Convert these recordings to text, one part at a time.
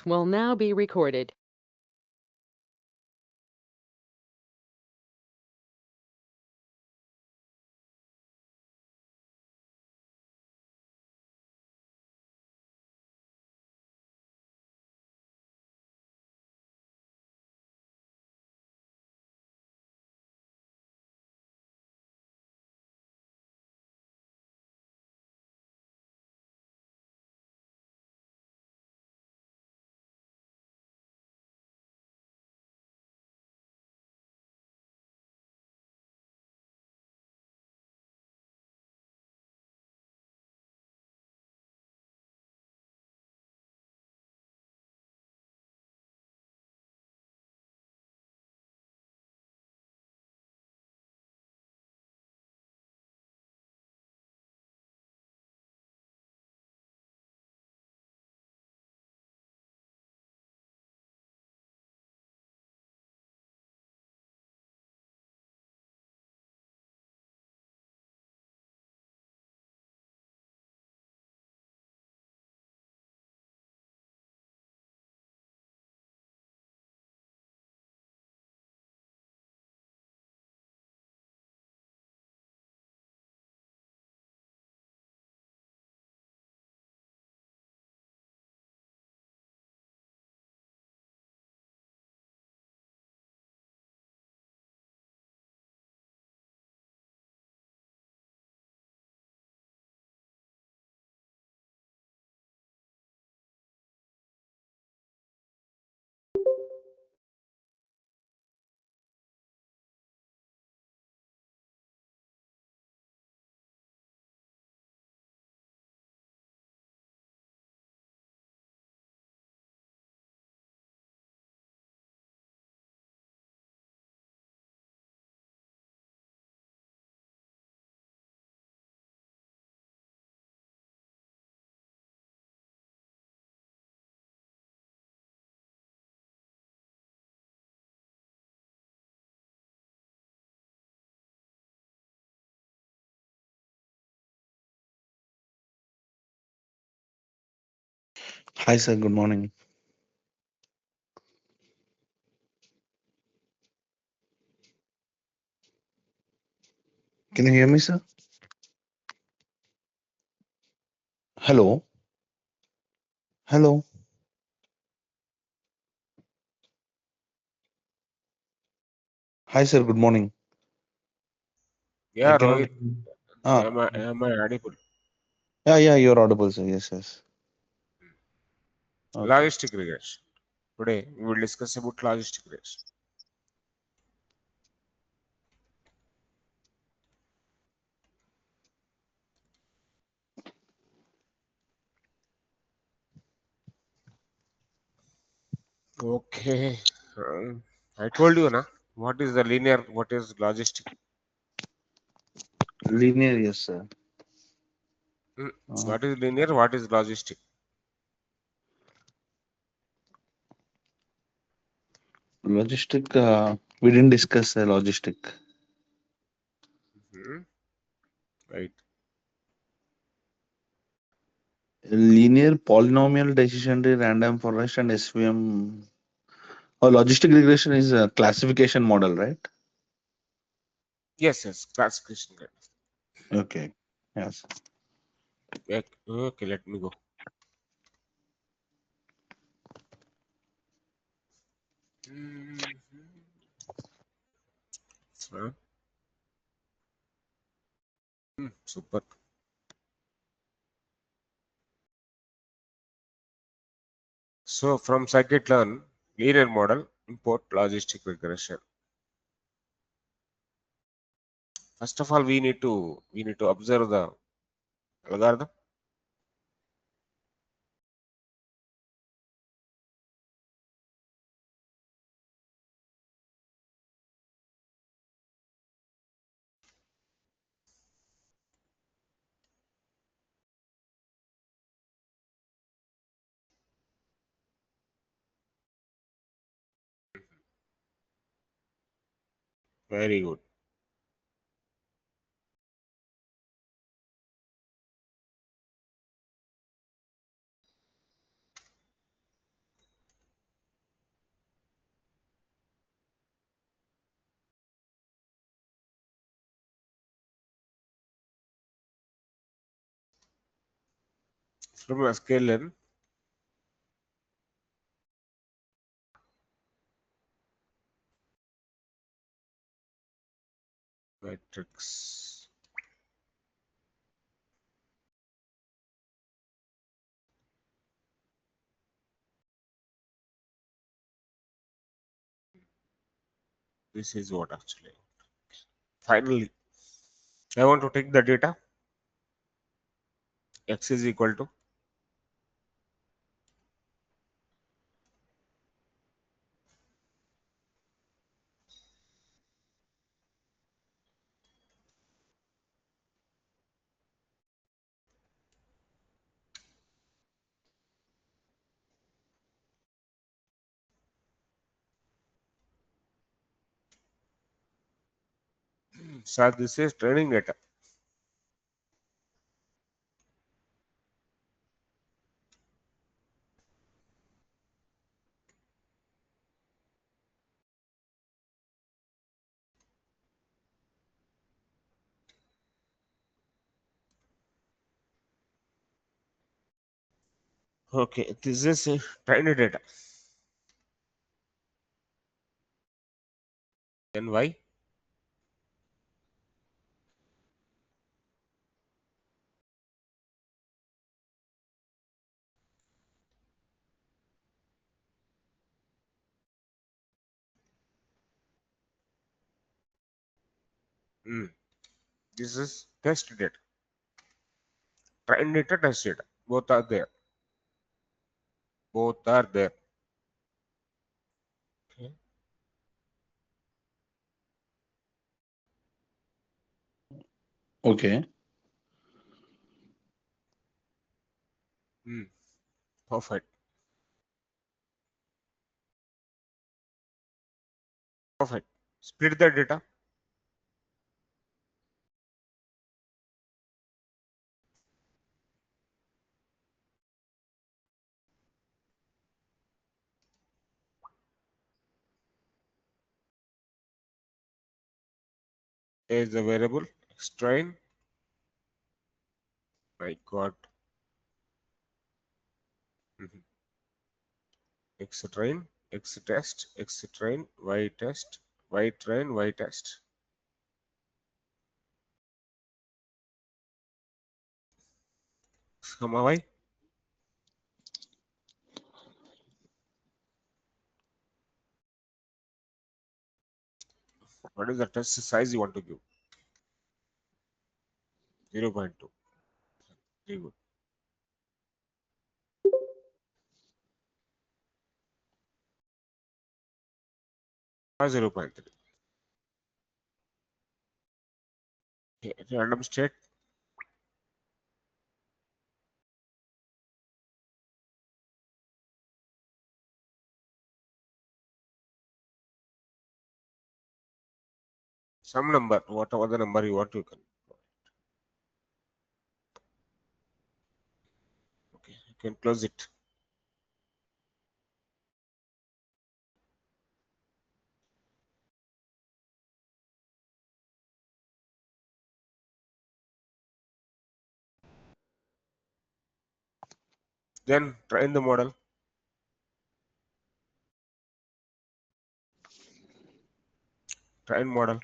will now be recorded. Hi, sir. Good morning. Can you hear me, sir? Hello. Hello. Hi, sir. Good morning. I Yeah, cannot. Rohit, Ah, am I audible? yeah. You're audible, sir. Yes. Okay. Logistic regression. Today we will discuss about logistic regression. Okay. I told you, na, what is the linear, what is logistic? Linear, yes, sir. Uh, What is linear, what is logistic? Logistic. We didn't discuss logistic. Mhm. Right. Linear polynomial decision tree, random forest, and SVM. Oh, logistic regression is a classification model, right? Yes, classification kind Okay. Yes. of. Okay, let me go. Mhm. So, super. So from scikit-learn, linear model, import logistic regression. First of all, we need to observe the algorithm. Very good. from a scale in matrix. This is what actually. Finally, I want to take the data. X is equal to so this is training data. Okay, this is training data. Then why? This is test data. Train data, test data. Both are there. Both are there. Okay. Okay. Perfect. Perfect. Split the data. A is the variable. X train. My God. X train. X test. X train. Y test. Y train. Y test. Comma Y. What is the test size you want to give? 0.2. Very good. 0.3. Okay. Random state. Some number. Whatever the number you want, you can. Okay. You can close it. Then train the model. Train model.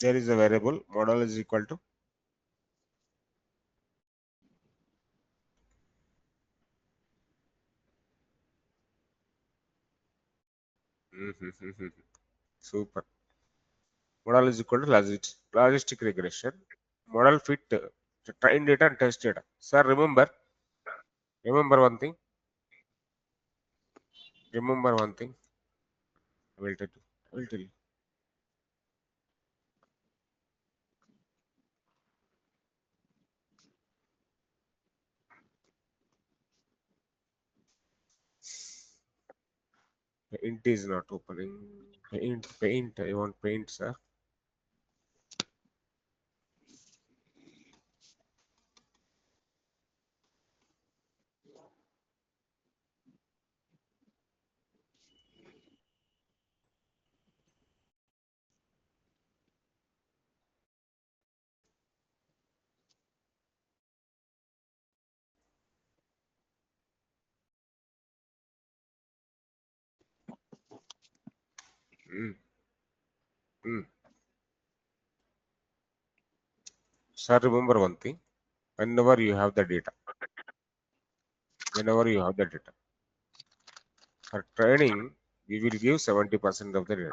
There is a variable. Model is equal to super. Model is equal to logistic regression. Model fit train data and test data. Sir, remember one thing. Remember one thing. I will tell you. I will tell you. Paint is not opening. Paint. I want paint, sir. Mm. Mm. Sir, remember one thing. Whenever you have the data, for training, we will give 70% of the data.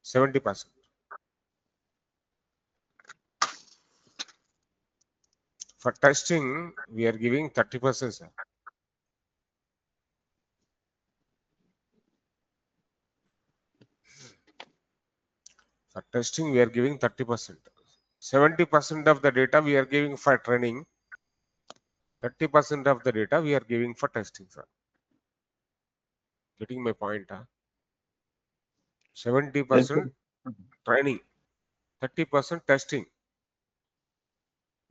70%. For testing, we are giving 30%, sir. For testing, we are giving 30%. 70% of the data we are giving for training. 30% of the data we are giving for testing, sir. Getting my point, huh? 70% training, 30% testing.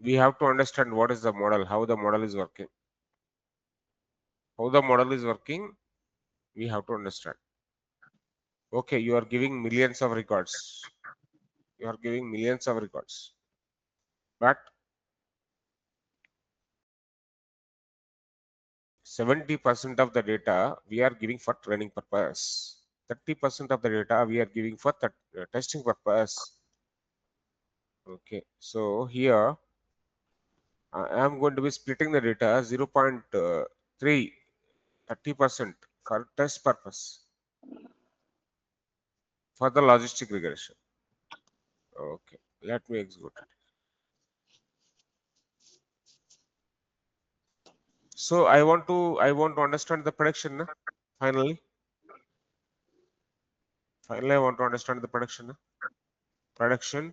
We have to understand what is the model, how the model is working. How the model is working, we have to understand. Okay, you are giving millions of records. You are giving millions of records. But 70% of the data we are giving for training purpose. 30% of the data we are giving for testing purpose. Okay, so here I am going to be splitting the data 0.3, 30% for test purpose for the logistic regression. Okay, let me execute it. So I want to understand the prediction. Finally, I want to understand the prediction. Prediction.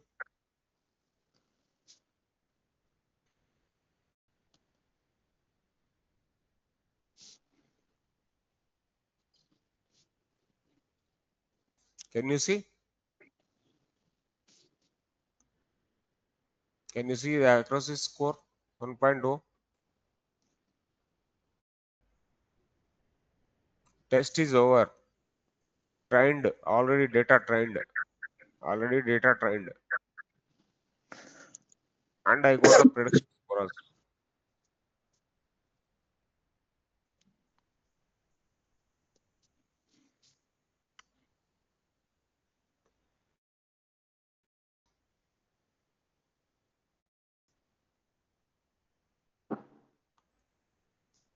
Can you see? Can you see the accuracy score 1.0? Test is over. Trained, already data trained. And I got the prediction score also.